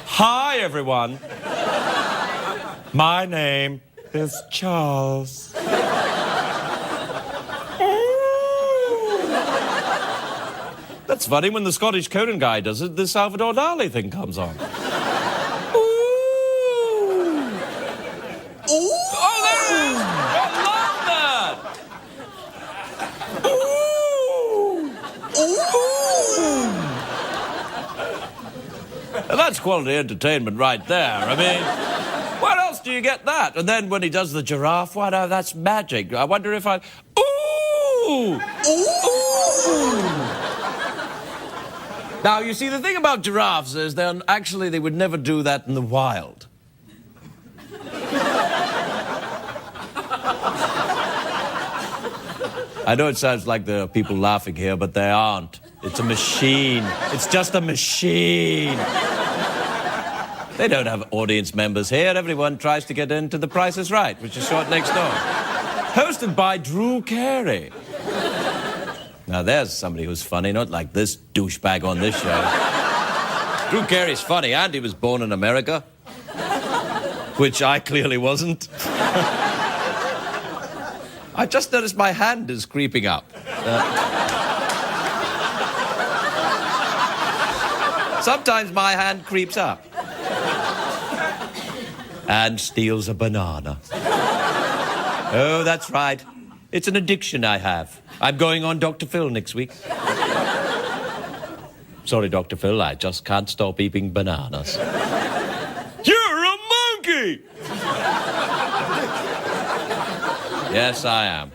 Hi, everyone. My name is Charles. That's funny. When the Scottish Conan guy does it, the Salvador Dali thing comes on. Oh, there it is! I love that! Now, that's quality entertainment right there. I mean, where else do you get that? And then when he does the giraffe one, that's magic. I wonder if I... Ooh! Now, you see, the thing about giraffes is they would never do that in the wild. I know it sounds like there are people laughing here, but they aren't. It's a machine. It's just a machine. They don't have audience members here. Everyone tries to get into The Price is Right, which is short next door. Hosted by Drew Carey. Now, there's somebody who's funny, not like this douchebag on this show. Drew Carey's funny, and he was born in America. Which I clearly wasn't. I just noticed my hand is creeping up. Sometimes my hand creeps up. And steals a banana. Oh, that's right. It's an addiction I have. I'm going on Dr. Phil next week. Sorry, Dr. Phil, I just can't stop eating bananas. You're a monkey! Yes, I am.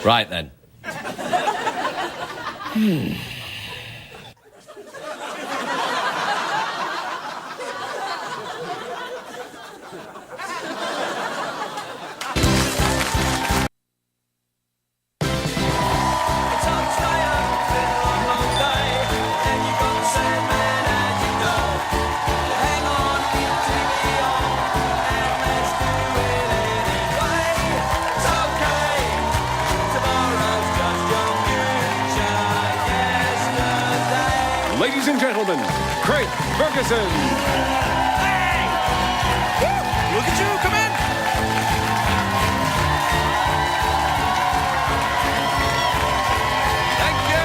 Right then. Ladies and gentlemen, Craig Ferguson. Hey! Woo! Look at you, come in! Thank you!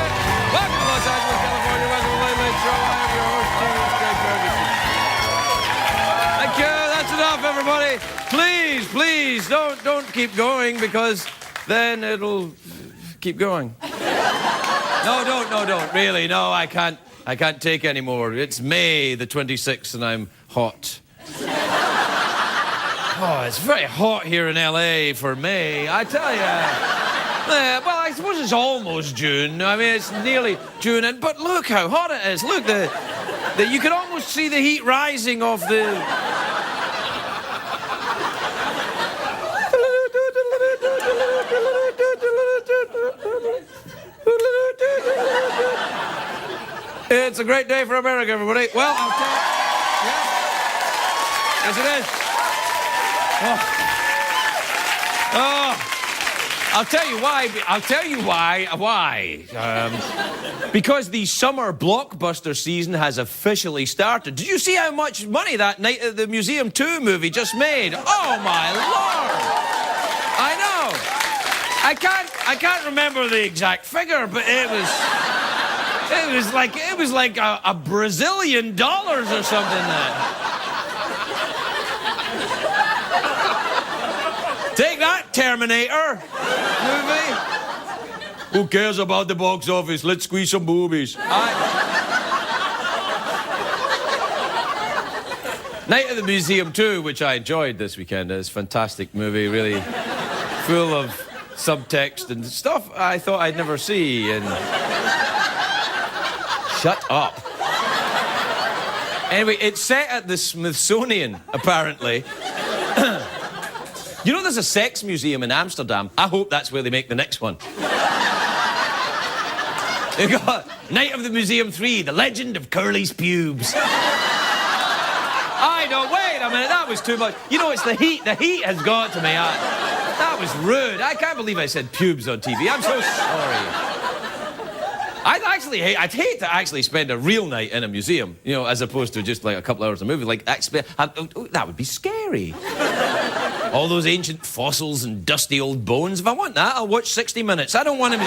Welcome to Los Angeles, California. Welcome to the Late Late Show. I am your host, Craig Ferguson. Thank you, that's enough, everybody. Please, don't keep going, because then it'll keep going. No, don't, really, no, I can't take any more. It's May the 26th and I'm hot. Oh, it's very hot here in LA for May, I tell you. Yeah, well, I suppose it's almost June. I mean, it's nearly June, but look how hot it is. Look, you can almost see the heat rising off the... It's a great day for America, everybody. Well, I'll tell you. Yeah. Yes, it is. Oh. I'll tell you why. Why? Because the summer blockbuster season has officially started. Did you see how much money that Night at the Museum 2 movie just made? Oh, my Lord. I know. I can't remember the exact figure, but it was like a Brazilian dollars or something. Take that, Terminator movie. Who cares about the box office? Let's squeeze some boobies. Night at the Museum 2, which I enjoyed this weekend, is a fantastic movie, really full of subtext and stuff I thought I'd never see. And shut up. Anyway, it's set at the Smithsonian, apparently. You know there's a sex museum in Amsterdam? I hope that's where they make the next one. You got Night of the Museum 3, The Legend of Curly's Pubes. I know, wait a minute, that was too much. You know, it's the heat. The heat has got to me. That was rude. I can't believe I said pubes on TV. I'm so sorry. I'd hate to actually spend a real night in a museum, you know, as opposed to just like a couple hours of movie. Like, that would be scary. All those ancient fossils and dusty old bones. If I want that, I'll watch 60 Minutes. I don't want to be...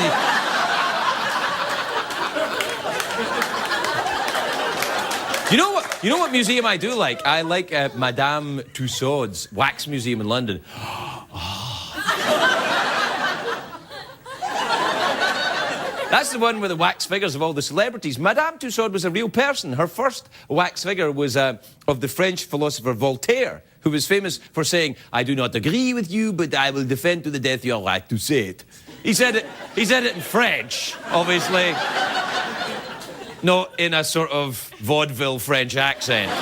You know what museum I do like? I like Madame Tussauds Wax Museum in London. That's the one with the wax figures of all the celebrities. Madame Tussauds was a real person. Her first wax figure was of the French philosopher Voltaire, who was famous for saying, "I do not agree with you, but I will defend to the death your right to say it." He said it in French, obviously. Not in a sort of vaudeville French accent.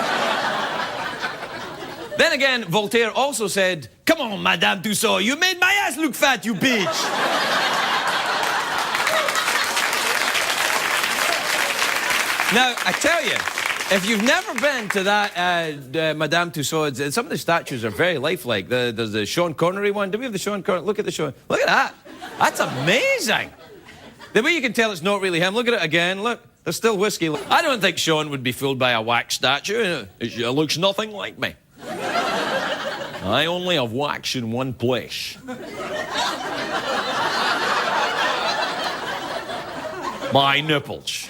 Then again, Voltaire also said, "Come on, Madame Tussauds, you made my ass look fat, you bitch." Now, I tell you, if you've never been to that Madame Tussauds, some of the statues are very lifelike. There's the Sean Connery one. Do we have the Sean Connery? Look at the Sean. Look at that. That's amazing. The way you can tell it's not really him. Look at it again. Look, there's still whiskey. I don't think Sean would be fooled by a wax statue. It looks nothing like me. I only have wax in one place. My nipples.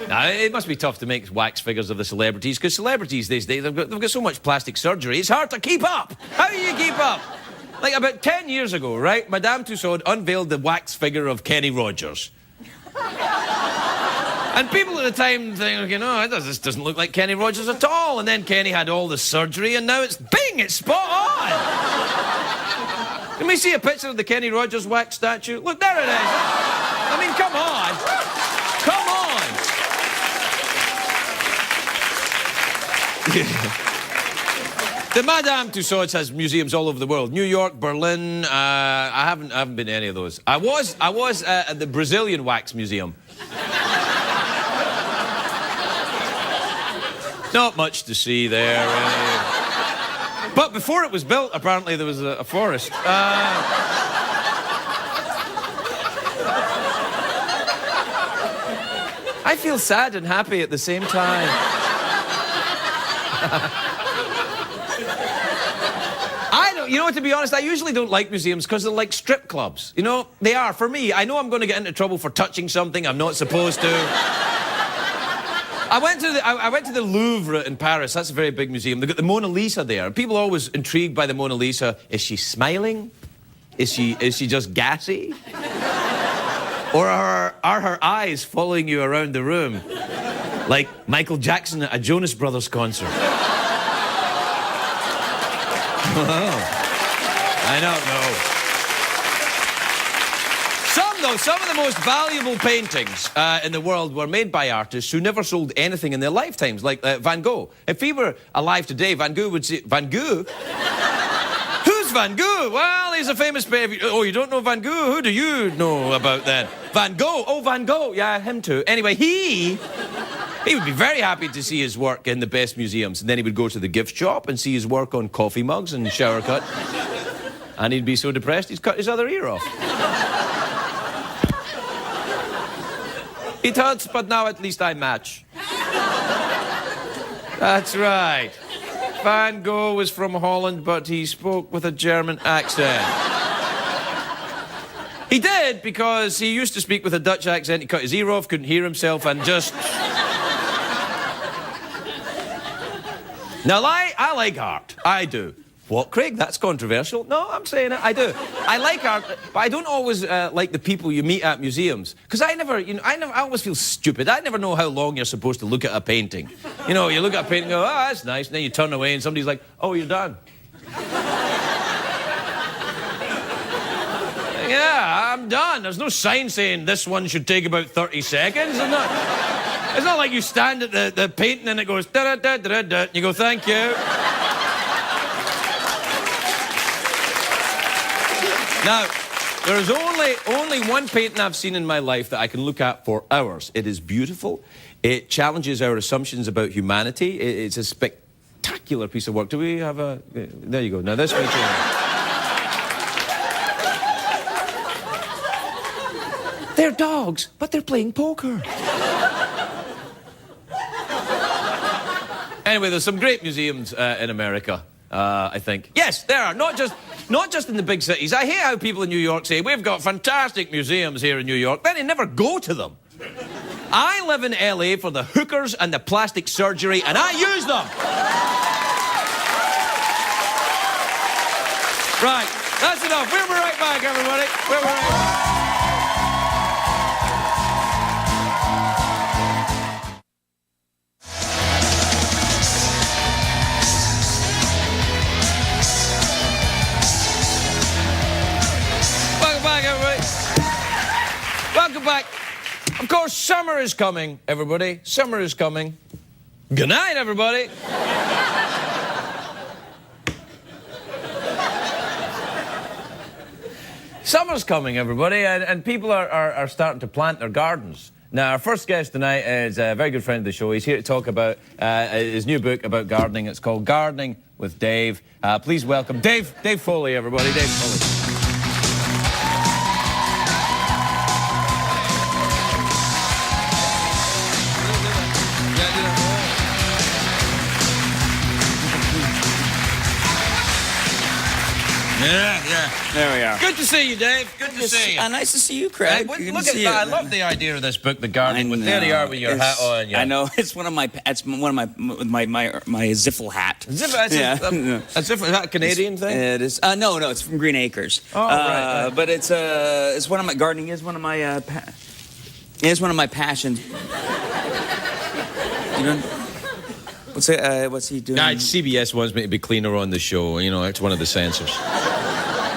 Now, it must be tough to make wax figures of the celebrities, because celebrities these days, they've got so much plastic surgery, it's hard to keep up. How do you keep up? Like, about 10 years ago, right, Madame Tussauds unveiled the wax figure of Kenny Rogers. And people at the time think, no, this doesn't look like Kenny Rogers at all. And then Kenny had all the surgery, and now it's bing, it's spot on. Can we see a picture of the Kenny Rogers wax statue? Look, there it is. I mean, come on. Come on. The Madame Tussauds has museums all over the world. New York, Berlin. I haven't been to any of those. I was at the Brazilian Wax Museum. Not much to see there, really. But before it was built, apparently there was a forest. I feel sad and happy at the same time. You know what, to be honest, I usually don't like museums because they're like strip clubs. You know, they are. For me, I know I'm going to get into trouble for touching something I'm not supposed to. I went to the Louvre in Paris. That's a very big museum. They've got the Mona Lisa there. People are always intrigued by the Mona Lisa. Is she smiling? Is she just gassy? Or are her eyes following you around the room? Like Michael Jackson at a Jonas Brothers concert. Oh. I don't know. Some of the most valuable paintings in the world were made by artists who never sold anything in their lifetimes, like Van Gogh. If he were alive today, Van Gogh would say, Van Gogh? Who's Van Gogh? Well, he's a famous... Oh, you don't know Van Gogh? Who do you know about that? Van Gogh? Oh, Van Gogh. Yeah, him too. Anyway, he would be very happy to see his work in the best museums. And then he would go to the gift shop and see his work on coffee mugs and shower cut. And he'd be so depressed, he'd cut his other ear off. It hurts, but now at least I match. That's right. Van Gogh was from Holland, but he spoke with a German accent. He did, because he used to speak with a Dutch accent. He cut his ear off, couldn't hear himself, and just... Now, I like art. I do. What, Craig? That's controversial. No, I'm saying it. I do. I like art, but I don't always like the people you meet at museums. Because I always feel stupid. I never know how long you're supposed to look at a painting. You know, you look at a painting and go, oh, that's nice. And then you turn away and somebody's like, oh, you're done. Yeah, I'm done. There's no sign saying this one should take about 30 seconds. It's not like you stand at the painting and it goes da-da-da-da-da, and you go, thank you. Now, there is only one painting I've seen in my life that I can look at for hours. It is beautiful. It challenges our assumptions about humanity. It's a spectacular piece of work. Do we have a... There you go. Now, this way too. They're dogs, but they're playing poker. Anyway, there's some great museums in America, I think. Yes, there are. Not just in the big cities. I hate how people in New York say, we've got fantastic museums here in New York, then they never go to them. I live in LA for the hookers and the plastic surgery, and I use them. Right, that's enough. We'll be right back, everybody. We'll be right back. Welcome back, everybody. Welcome back. Of course, summer is coming, everybody. Summer is coming. Good night, everybody. Summer's coming, everybody, and people are starting to plant their gardens. Now, our first guest tonight is a very good friend of the show. He's here to talk about his new book about gardening. It's called Gardening with Dave. Please welcome Dave Foley, everybody. Dave Foley. Yeah. There we are. Good to see you, Dave. Good to see you. Nice to see you, Craig. Look at that. I love the idea of this book, The Gardening. There you are with your hat on. Yeah. I know. It's one of my Ziffel hat. Is that a Canadian thing? It is. No, it's from Green Acres. Oh, right. But it's one of my gardening is one of my it's one of my passions. You know. What's he doing? CBS wants me to be cleaner on the show. You know, it's one of the censors.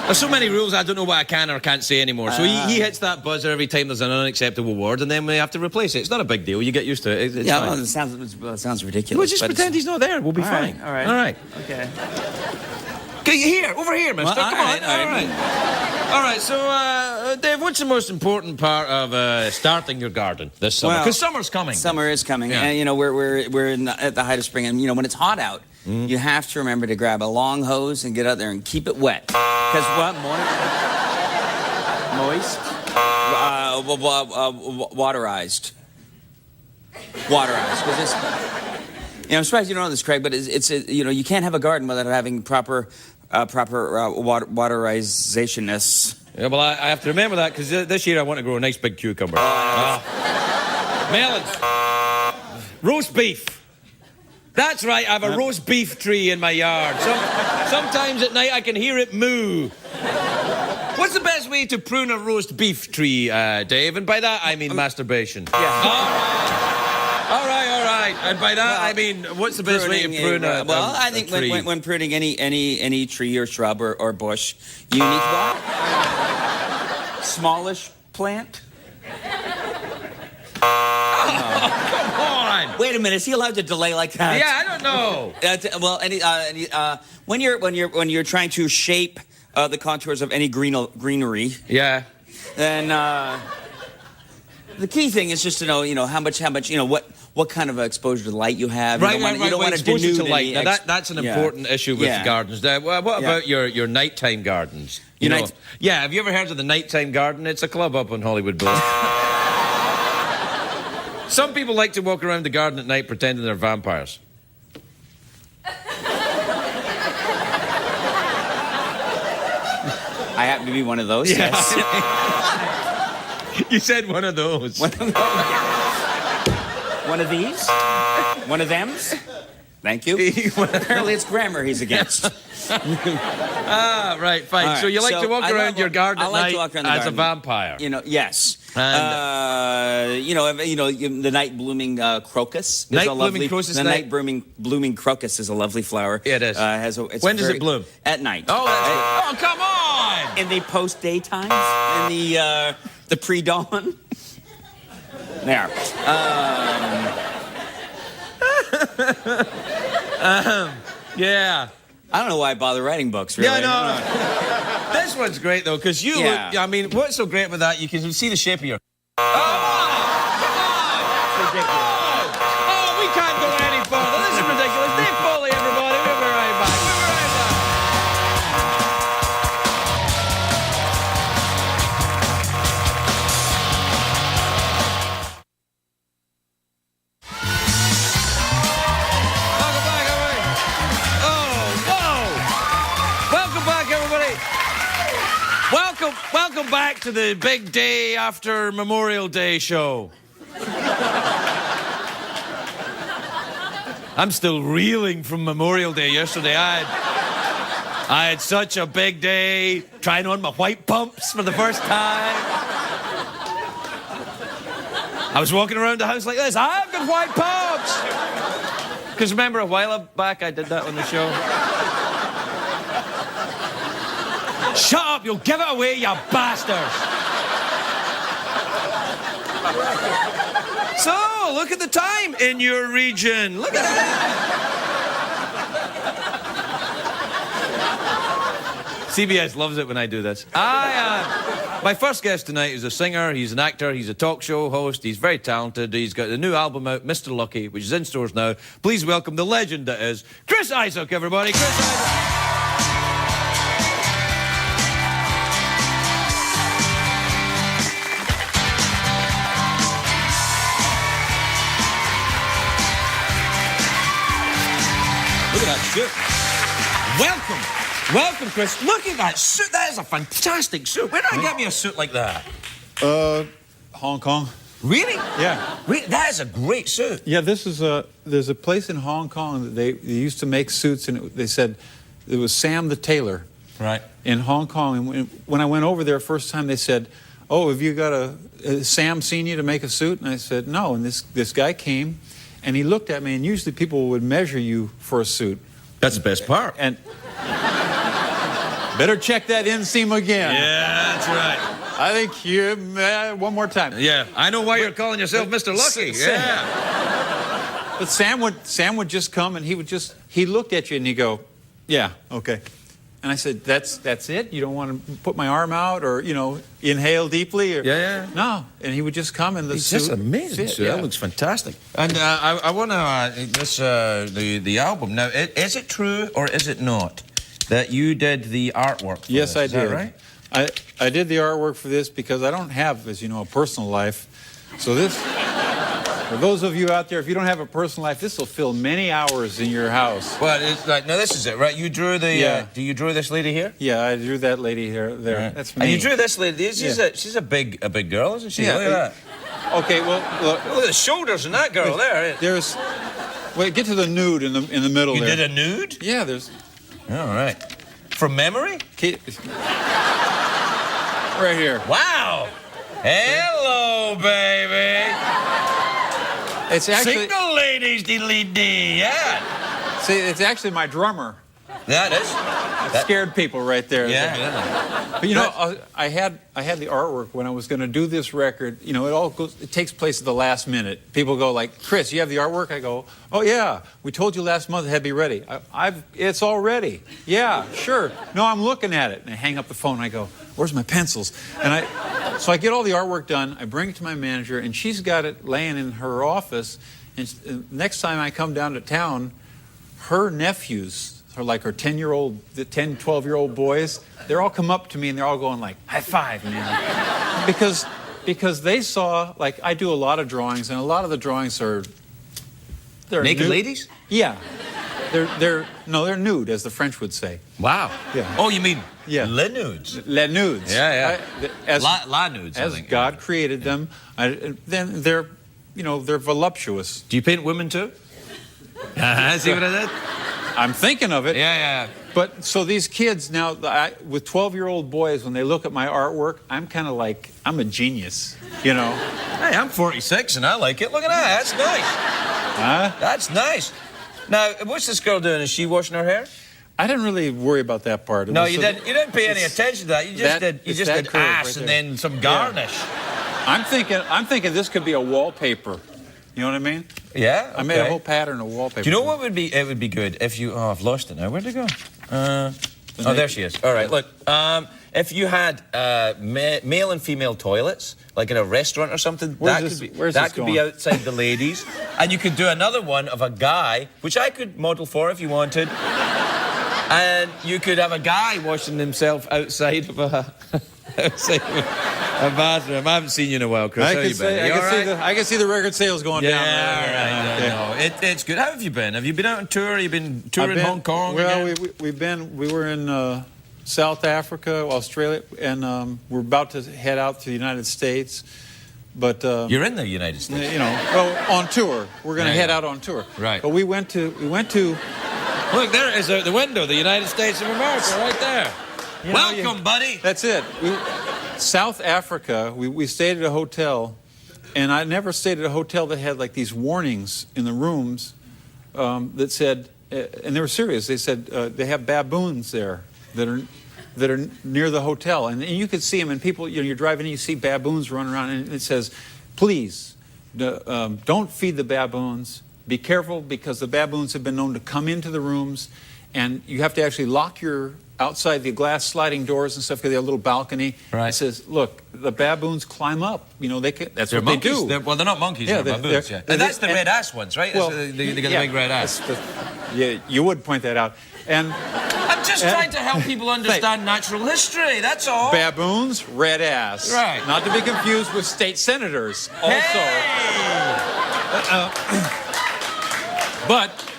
There's so many rules, I don't know what I can or can't say anymore. So he hits that buzzer every time there's an unacceptable word, and then we have to replace it. It's not a big deal. You get used to it. It's fine. Well, it sounds ridiculous. Well, just pretend he's not there. We'll be fine. All right. All right. Okay. Over here, mister. Well, Come on. All right. All right, so, Dave, what's the most important part of starting your garden this summer? Because summer's coming. Summer is coming. Yeah. And, you know, we're at the height of spring. And, you know, when it's hot out, you have to remember to grab a long hose and get out there and keep it wet. Because what? Moist? Waterized. You know, I'm surprised you don't know this, Craig, but you know, you can't have a garden without having proper waterization-ness. Yeah, well, I have to remember that, because this year I want to grow a nice big cucumber. Melons. Roast beef. That's right, I have a roast beef tree in my yard. Sometimes at night I can hear it moo. What's the best way to prune a roast beef tree, Dave? And by that I mean masturbation. Yeah. All right. And by that I mean, what's the best way to prune a tree? Well, I think when pruning any tree or shrub or bush, you need what? Smallish plant? Come on! Wait a minute, is he allowed to delay like that? Yeah, I don't know. When you're trying to shape the contours of any greenery, Yeah. then the key thing is just to know, how much, what kind of exposure to light you have. Right. You don't want to exposure denude to light. any Now, that's an important issue with gardens. What about your nighttime gardens? You know? Yeah, have you ever heard of the nighttime garden? It's a club up on Hollywood Boulevard. Some people like to walk around the garden at night pretending they're vampires. I happen to be one of those. Yeah. Yes. You said one of those. One of these? One of thems? Thank you. Apparently it's grammar he's against. Right, fine. Right, so you like to walk around your garden at night as a vampire? Yes. And, the night blooming crocus. Night blooming crocus is a lovely flower. Yeah, it is. When does it bloom? At night. Oh, come on! In the post-daytime? In the pre-dawn? There. Yeah. I don't know why I bother writing books, really. Yeah, no. This one's great, though, because you look... I mean, what's so great about that, you can see the shape of your... Come on! That's ridiculous. Oh, we can't go any further. This is ridiculous. Dave Foley, everybody. We'll be right back. back to the big day after Memorial Day show. I'm still reeling from Memorial Day yesterday. I had such a big day, trying on my white pumps for the first time. I was walking around the house like this. I've got white pumps. Because remember a while back I did that on the show? Shut up, you'll give it away, you bastards. So, look at the time in your region. Look at that. CBS loves it when I do this. My first guest tonight is a singer, he's an actor, he's a talk show host, he's very talented, he's got a new album out, Mr. Lucky, which is in stores now. Please welcome the legend that is Chris Isaak, everybody. Chris Isaak. Look at that suit. Welcome. Welcome, Chris. Look at that suit. That is a fantastic suit. Where did I get me a suit like that? Hong Kong. Really? Yeah. Really? That is a great suit. Yeah, there's a place in Hong Kong that they used to make suits, and they said it was Sam the tailor. Right. In Hong Kong. And when I went over there first time, they said, "Oh, have you got Sam seen you to make a suit?" And I said, "No." And this guy came, and he looked at me, and usually people would measure you for a suit. That's the best part. And better check that inseam again. Yeah, that's right. I think you one more time. Yeah, I know why you're calling yourself Mr. Lucky. Yeah. But Sam would just come, and he looked at you and he'd go, "Yeah, okay." And I said, "That's it? You don't want to put my arm out or, inhale deeply?" Or, Yeah. No. And he would just come and the It's suit just amazing. fit, Suit. That looks fantastic. And I want to the album. Now, is it true or is it not that you did the artwork for Yes, this? I Is did. that right? I did the artwork for this because I don't have, as you know, a personal life. So this, for those of you out there, if you don't have a personal life, this will fill many hours in your house. Well, it's like, no, this is it, right? You drew the. Yeah. Do you draw this lady here? Yeah, I drew that lady there. Right. That's me. And you drew this lady. She's Yeah. a big girl, isn't she? Yeah. Look at that. Okay, well, look. Look at the shoulders in that girl there. There's. Wait, get to the nude in the middle You there. did a nude? Yeah, there's. All right. From memory? Right here. Wow. Hello, baby. It's actually. Single ladies, diddly-dee, yeah. See, it's actually my drummer. That is. It scared people right there. Yeah. But I had the artwork when I was going to do this record. It takes place at the last minute. People go like, "Chris, you have the artwork?" I go, "Oh yeah, we told you last month it had to be ready. It's all ready. Yeah, sure. No, I'm looking at it." And I hang up the phone. And I go, "Where's my pencils?" And so I get all the artwork done. I bring it to my manager, and she's got it laying in her office. And next time I come down to town, her nephews. Or like her 10, 12-year-old boys, they're all come up to me and they're all going like, "High five, man." because they saw, like, I do a lot of drawings, and a lot of the drawings they're Naked ladies? Yeah. They're nude, as the French would say. Wow. Yeah. Oh, you mean Le nudes? Le nudes. Yeah. As La nudes, I as think. God created them, then they're voluptuous. Do you paint women too? See what I did? I'm thinking of it. Yeah. But so these kids now, with 12-year-old boys, when they look at my artwork, I'm kind of like, I'm a genius, Hey, I'm 46 and I like it. Look at that. That's nice. Huh? That's nice. Now, what's this girl doing? Is she washing her hair? I didn't really worry about that part. No, you didn't. You didn't pay any attention to that. You just did. You it's just that did curve ass right and there. then some garnish. I'm thinking this could be a wallpaper. You know what I mean? Yeah. I made a whole pattern of wallpaper. Do you know what would be? It would be good if you. Oh, I've lost it now. Where'd it go? There she is. All right. Look. If you had male and female toilets, like in a restaurant or something, Where's that this could be outside the ladies, and you could do another one of a guy, which I could model for if you wanted, and you could have a guy washing himself outside of a bathroom. I haven't seen you in a while, Chris. How you been? I can see the record sales going down. Yeah, all right. No, it's good. How have you been? Have you been out on tour? Have you been touring Hong Kong? Well, again? we were in South Africa, Australia, and we're about to head out to the United States. But You're in the United States. you know, well, on tour. We're going to head out on tour. Right. But we went to. Look, there is the window, the United States of America, right there. Welcome, buddy. That's it. South Africa. We stayed at a hotel, and I never stayed at a hotel that had like these warnings in the rooms that said, and they were serious. They said they have baboons there that are near the hotel, and you could see them. And people, you know, you're driving, and you see baboons running around, and it says, "Please, don't feed the baboons. Be careful because the baboons have been known to come into the rooms, and you have to actually lock your outside the glass sliding doors and stuff because they have a little balcony." Right. It says, "Look, the baboons climb up. You know, that's They're what monkeys. they do." Well, they're not monkeys. Yeah, they're baboons. they're- And that's the red ass ones, right? Well, They got the big red ass. Yeah, you would point that out. And I'm just trying to help people understand natural history. That's all. baboons, red ass. Right. Not to be confused with state senators. Also. But,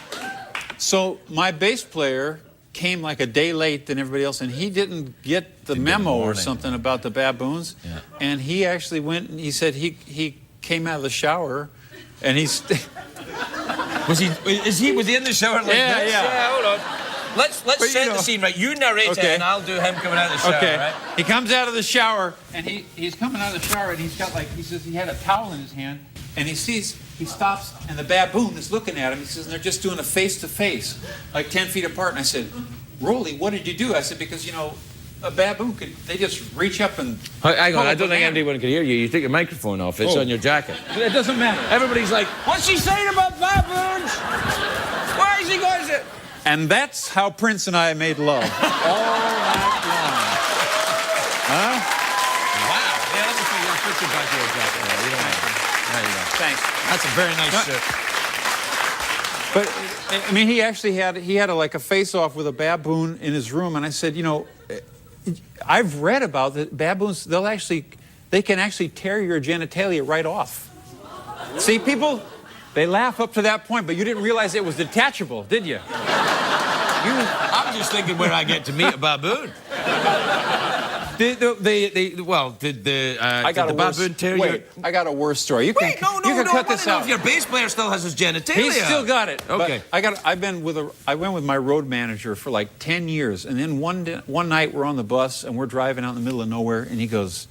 so my bass player came like a day late than everybody else, and he didn't get the memo or something about the baboons. Yeah. And he actually went and he said he came out of the shower, and he's... Was he in the shower like Yeah, this? yeah. Hold on. Let's But, set you know, the scene, right? You narrate it, okay. and I'll do him coming out of the shower, Okay. right? He comes out of the shower, and he's coming out of the shower, and he's got like, he says he had a towel in his hand, and he stops, and the baboon is looking at him. He says, and they're just doing a face-to-face, like 10 feet apart. And I said, "Rolly, what did you do?" I said, "Because, you know, a baboon they just reach up and..." Hang on, pull I a don't think banana. anyone can hear you. You take your microphone off. It's on your jacket. It doesn't matter. Everybody's like, what's he saying about baboons? Why is he going to... And that's how Prince and I made love. All night long. Huh? Wow. Yeah, let me see. I'll put you back to your jacket. There. You don't mind. There you go. Thanks. That's a very nice shirt. But I mean, he actually had like a face-off with a baboon in his room, and I said, you know, I've read about the baboons. They can actually tear your genitalia right off. See, people, they laugh up to that point, but you didn't realize it was detachable, did you? I'm just thinking where I get to meet a baboon. Did the baboon tear your... I got a worse story. You Wait, can no, cut I this know out. if your bass player still has his genitalia. He's still got it. Okay. But I went with my road manager for like 10 years, and then one night we're on the bus and we're driving out in the middle of nowhere, and he goes,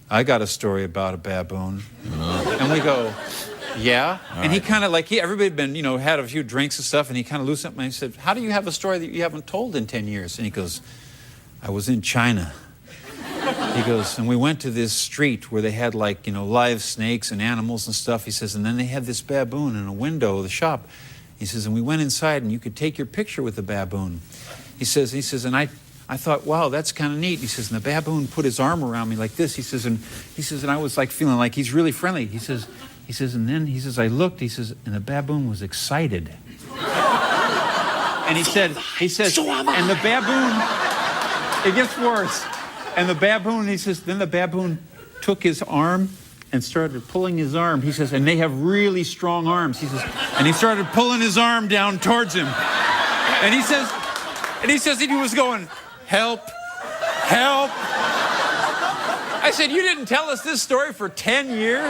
"I got a story about a baboon," and we go, "Yeah," and he kind of like everybody had been had a few drinks and stuff, and he kind of loosened up and he said, "How do you have a story that you haven't told in 10 years?" And he goes, "I was in China." He goes, and we went to this street where they had like, live snakes and animals and stuff. He says, and then they had this baboon in a window of the shop. He says, and we went inside and you could take your picture with the baboon. He says, and I thought, wow, that's kind of neat. He says, and the baboon put his arm around me like this. He says, and I was like feeling like he's really friendly. He says, and then I looked, and the baboon was excited. And he says, and the baboon, it gets worse. And the baboon, then the baboon took his arm and started pulling his arm. He says, and they have really strong arms. He says, and he started pulling his arm down towards him. And he says, and he was going, "Help, help." I said, "You didn't tell us this story for 10 years?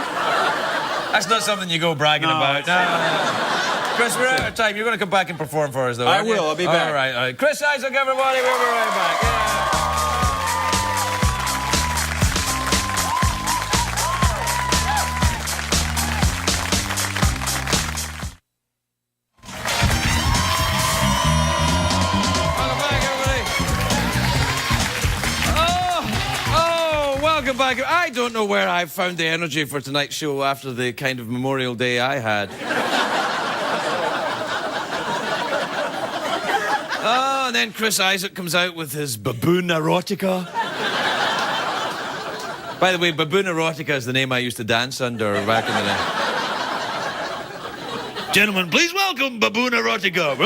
That's not something you go bragging about. No. Chris, we're out of time. You're going to come back and perform for us, though. I will. I'll be back. All right. Chris Isaac, everybody. We'll be right back. Yeah. Welcome back. I don't know where I found the energy for tonight's show after the kind of Memorial Day I had. And then Chris Isaac comes out with his baboon erotica. By the way, baboon erotica is the name I used to dance under back in the day. Gentlemen, please welcome baboon erotica.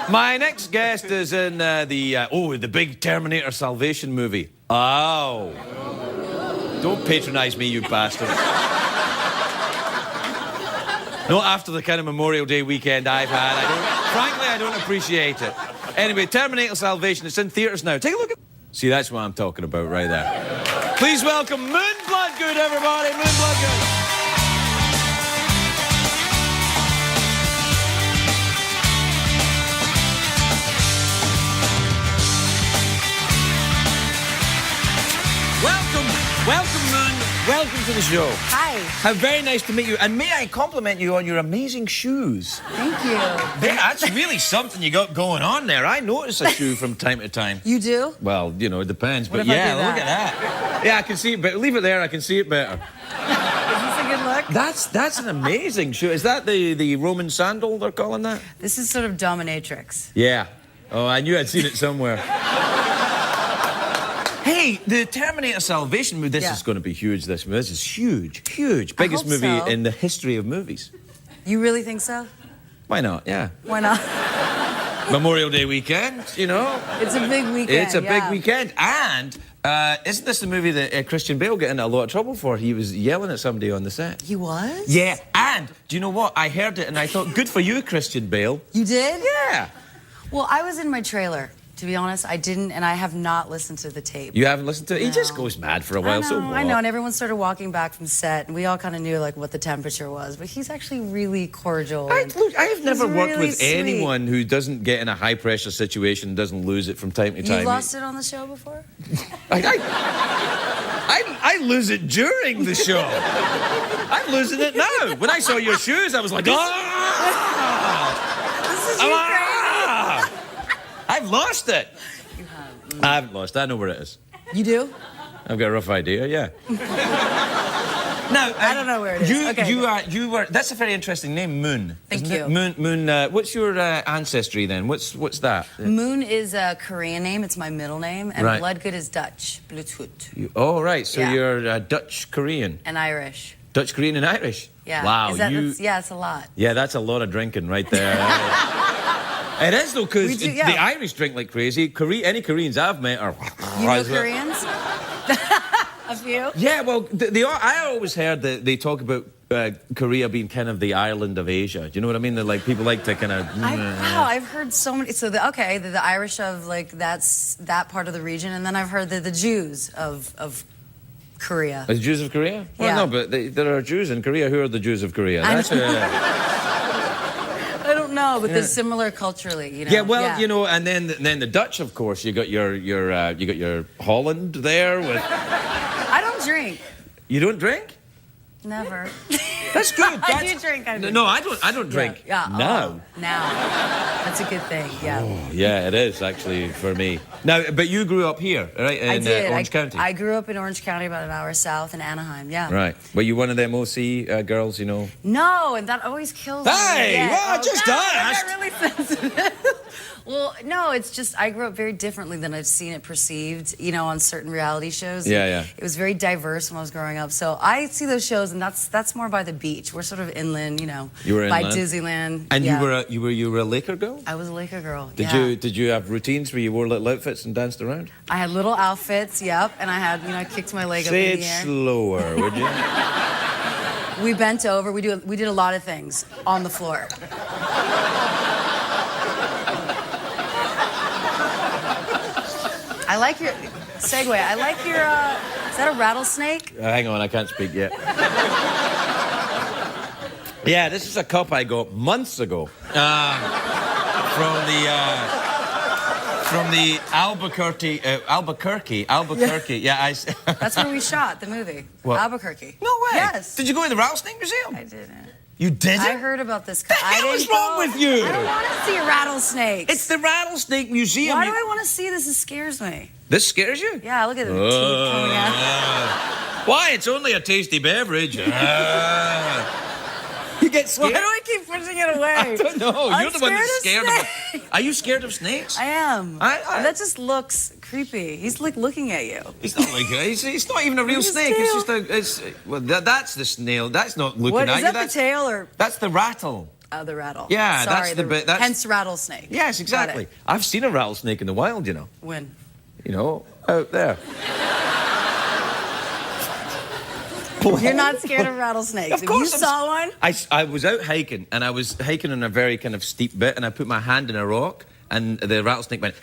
My next guest is in the big Terminator Salvation movie. Oh. Don't patronize me, you bastard. Not after the kind of Memorial Day weekend I've had. Frankly, I don't appreciate it. Anyway, Terminator Salvation, it's in theaters now. Take a look at... See, that's what I'm talking about right there. Please welcome Moon Bloodgood, everybody. Moon Bloodgood. Welcome, Moon. Welcome to the show. Hi. How very nice to meet you. And may I compliment you on your amazing shoes? Thank you. That's really something you got going on there. I notice a shoe from time to time. You do? Well, you know, it depends. What But if I yeah, do that? look at that. Yeah, I can see it, but leave it there. I can see it better. Is this a good look? That's an amazing shoe. Is that the Roman sandal they're calling that? This is sort of dominatrix. Yeah. Oh, I knew I'd seen it somewhere. Hey, the Terminator Salvation movie, this is going to be huge, this movie. This is huge, huge. Biggest hope movie so. in the history of movies. You really think so? Why not? Yeah. Why not? Memorial Day weekend, you know. It's a big weekend. It's a big weekend. And isn't this the movie that Christian Bale got into a lot of trouble for? He was yelling at somebody on the set. He was? Yeah. And do you know what? I heard it and I thought, good for you, Christian Bale. You did? Yeah. Well, I was in my trailer. To be honest, I didn't, and I have not listened to the tape. You haven't listened to it? He No. just goes mad for a while. So what? I know, and everyone started walking back from set, and we all kind of knew like what the temperature was. But he's actually really cordial. I have never he's worked really with sweet. anyone who doesn't get in a high pressure situation and doesn't lose it from time to time. You've lost it on the show before? I lose it during the show. I'm losing it now. When I saw your shoes, I was like, ah! This is you Ah! I've lost it. You have. I haven't lost. I know where it is. You do? I've got a rough idea. Yeah. Now I don't know where it is. You were. That's a very interesting name, Moon. Thank isn't you. it? Moon. What's your ancestry then? What's that? Moon is a Korean name. It's my middle name. And Right. Bloodgood is Dutch. Bloodgood. Oh right. So Yeah. you're Dutch Korean. And Irish. Dutch Korean and Irish. Yeah. Wow. That's a lot. Yeah, that's a lot of drinking right there. It is though, because We do, the yeah. Irish drink like crazy. Any Koreans I've met are. You know Koreans? A few? Yeah, well, I always heard that they talk about Korea being kind of the island of Asia. Do you know what I mean? That like people like to kind of. Wow, I've heard so many. So the Irish of like that's that part of the region, and then I've heard the Jews of Korea. The Jews of Korea? Well, Yeah. no, but there are Jews in Korea. Who are the Jews of Korea? I That's I don't know, but they're similar culturally, you know. yeah, well, you know, and then the Dutch, of course. You got your Holland there with. I don't drink. You don't drink? Never. That's good. I do drink. No, I don't drink. Yeah. No. Now. That's a good thing. Yeah. Yeah, it is actually for me. Now, but you grew up here, right, in I did. Orange County? I grew up in Orange County, about an hour south in Anaheim. Yeah. Right. Were you one of them OC girls, you know? No, and that always kills me. Hey, Yeah. well, I just God, asked. I got really sensitive. Well, no, it's just I grew up very differently than I've seen it perceived, you know, on certain reality shows. Yeah, yeah. It was very diverse when I was growing up. So I see those shows, and that's more by the beach. We're sort of inland, you know, You were by inland? Disneyland. And yeah. you were a Laker girl? I was a Laker girl. Did you have routines where you wore little outfits and danced around? I had little outfits, yep, and I had, I kicked my leg Say up it in the air. slower, would you? We bent over. We did a lot of things on the floor. I like your segue. I like your. Is that a rattlesnake? Hang on, I can't speak yet. Yeah, this is a cup I got months ago from the Albuquerque. Yeah, That's where we shot the movie. What? Albuquerque. No way. Yes. Did you go to the Rattlesnake Museum? I didn't. You didn't? I heard about this. The hell is wrong with you? I don't want to see rattlesnakes. It's the Rattlesnake Museum. Why do I want to see this? It scares me. This scares you? Yeah, look at the teeth coming out. Why? It's only a tasty beverage. You get Why scared? do I keep pushing it away? I don't know. I'm You're the one that's scared scared of it. Are you scared of snakes? I am. I- That just looks creepy. He's like looking at you. It's not like it's not even a real What's his snake. It's tail? just that's the snail. That's not looking What at is you. that? The tail or That's the rattle. the rattle? Yeah, Sorry, that's the bit- that's- hence rattlesnake. Yes, Got exactly. it. I've seen a rattlesnake in the wild. You know. When? You know, out there. You're not scared of rattlesnakes. Of course If you I'm saw one, I was out hiking, and I was hiking on a very kind of steep bit, and I put my hand in a rock, and the rattlesnake went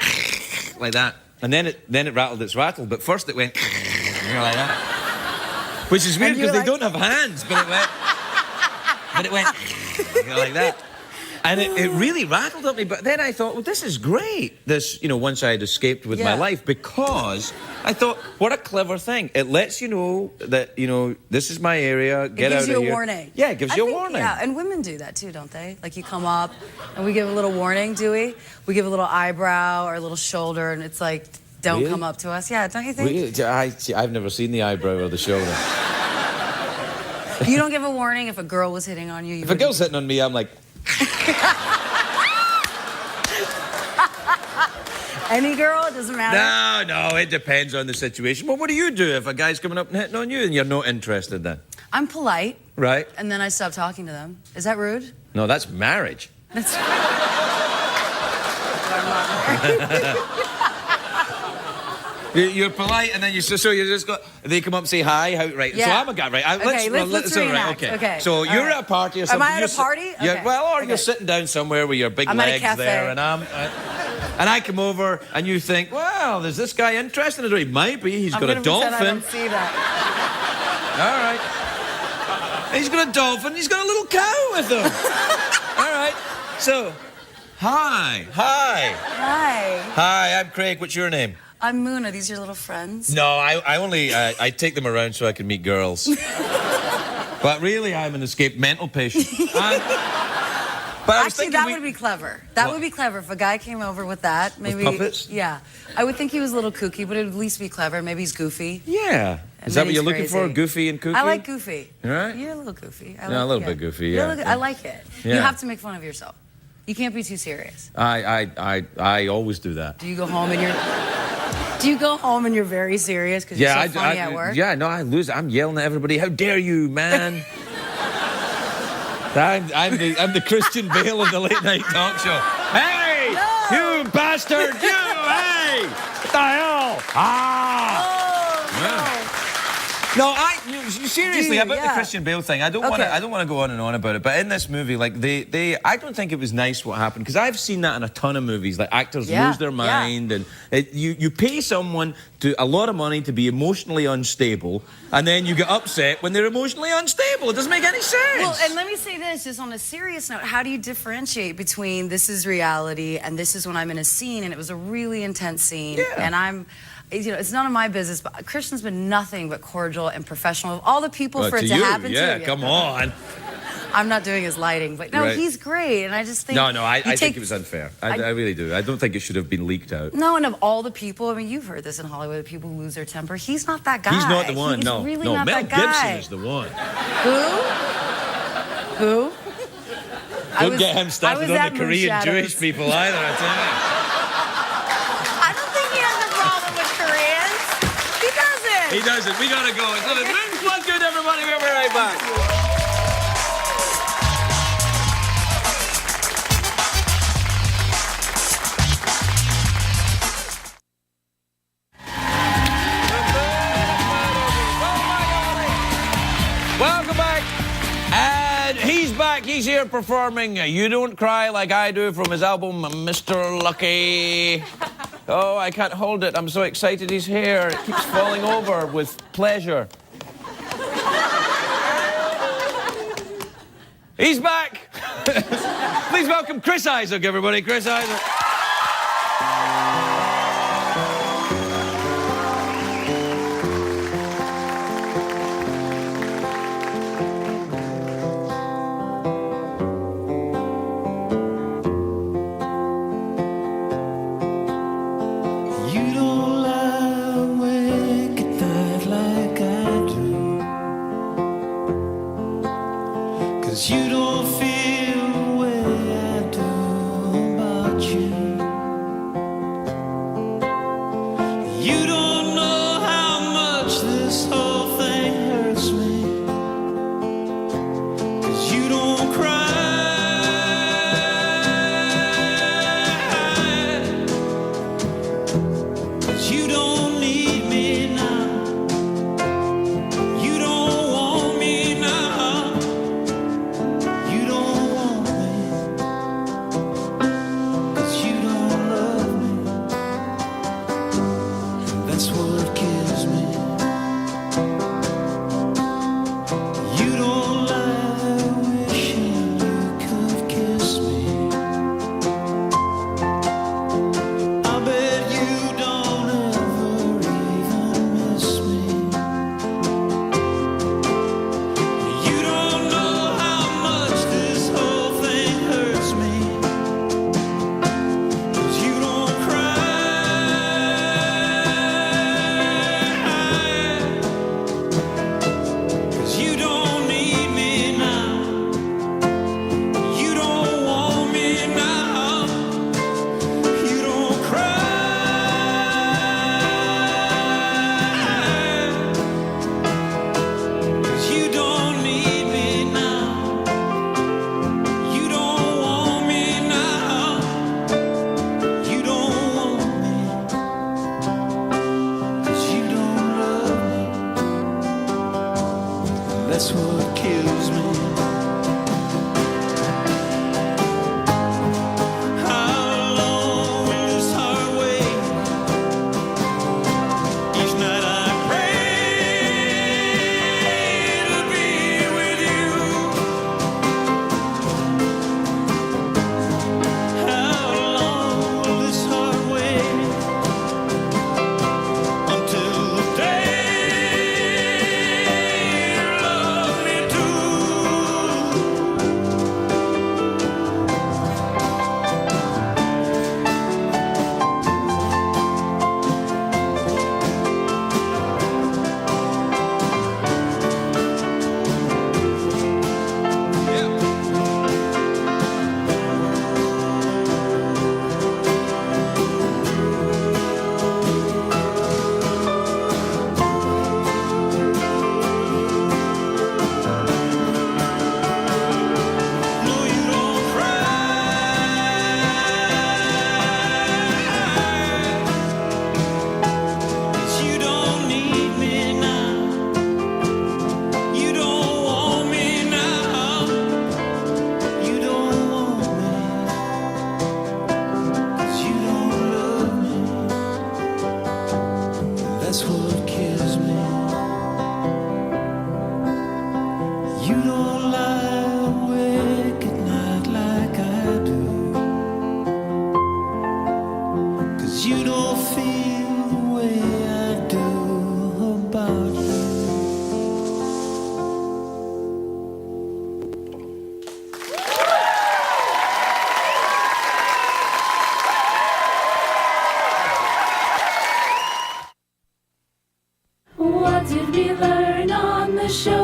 like that. And then it rattled its rattle, but first it went like that. Which is weird because they don't have hands, but it went like that. And it really rattled at me, but then I thought, well, this is great. This, once I had escaped with my life, because I thought, what a clever thing. It lets you know that, this is my area, get out of here. It gives you a warning. Yeah, it gives you a warning. Yeah, and women do that too, don't they? Like you come up and we give a little warning, do we? We give a little eyebrow or a little shoulder, and it's like, don't Really? come up to us. Yeah, don't you think? Really? I've never seen the eyebrow or the shoulder. You don't give a warning if a girl was hitting on you? If a girl's hitting on me, I'm like... Any girl, it doesn't matter. No, it depends on the situation. Well, what do you do if a guy's coming up and hitting on you and you're not interested then? I'm polite. Right. And then I stop talking to them. Is that rude? No, that's marriage. That's You're polite, and then you just go. They come up and say hi. Right. So Yeah. I'm a guy, right? Let's reenact. Okay. So you're right. at a party or something. Am I at a party? Yeah. Okay. Well, or Okay. you're sitting down somewhere with your big I'm at a legs cafe. there, and I come over, and you think, well, is this guy interested? He might be. He's got a I'm gonna pretend I dolphin. don't see that. All right. He's got a dolphin. He's got a little cow with him. All right. So, hi. Hi. Hi, I'm Craig. What's your name? I'm Moon. Are these your little friends? No, I only I take them around so I can meet girls. But really, I'm an escaped mental patient. But I was Actually, thinking that would be clever. That would be clever if a guy came over with that. Maybe puppets? Yeah, I would think he was a little kooky, but it would at least be clever. Maybe he's goofy. Yeah. And Is that then what you're he's looking for? crazy. Goofy and kooky? I like goofy. Right? You're a little goofy. Yeah, a little bit goofy, yeah. I like it. You Yeah. have to make fun of yourself. You can't be too serious. I always do that. Do you go home and you're very serious because you're so funny at work? Yeah, no, I lose it. I'm yelling at everybody. How dare you, man? I'm the Christian Bale of the late night talk show. Hey, No! you bastard! You, hey! What the hell? No, seriously about the Christian Bale thing. I don't want to go on and on about it. But in this movie, like I don't think it was nice what happened, because I've seen that in a ton of movies. Like actors lose their mind, and you pay someone a lot of money to be emotionally unstable, and then you get upset when they're emotionally unstable. It doesn't make any sense. Well, and let me say this, just on a serious note, how do you differentiate between this is reality and this is when I'm in a scene and it was a really intense scene and it's none of my business, but Christian's been nothing but cordial and professional. Of all the people for it to happen to. Yeah, come on. I'm not doing his lighting, but no, he's great, and I just think... No, I think it was unfair. I really do. I don't think it should have been leaked out. No, and of all the people, I mean, you've heard this in Hollywood, people who lose their temper. He's not that guy. He's not the one, He's really not Mel that guy. Gibson is the one. Who? Don't get him started on the Korean Jewish people either, I tell you. I don't think he has a problem with Koreans. He doesn't. He doesn't. We gotta go. So it's Bloodgood, everybody. We'll be right back. Welcome back. And he's back. He's here performing You Don't Cry Like I Do from his album Mr. Lucky. Oh, I can't hold it. I'm so excited he's here. It keeps falling over with pleasure. He's back. Please welcome Chris Isaac, everybody. Chris Isaac. You don't lie awake at night like I do, 'cause you don't feel the way I do about you. You don't know how much this whole thing hurts me, 'cause you don't cry. You don't need me now. You don't want That's what kills me. How long will this heart wait? Each night I pray to be with you. How long will this heart wait? Until the day you love me too. No, you don't cry. 'Cause you don't need me now. You don't want me now. You don't want me. 'Cause you don't love me. That's what kills me. You don't lie awake at night like I do. 'Cause you don't feel the way I do about you. What did we learn on the show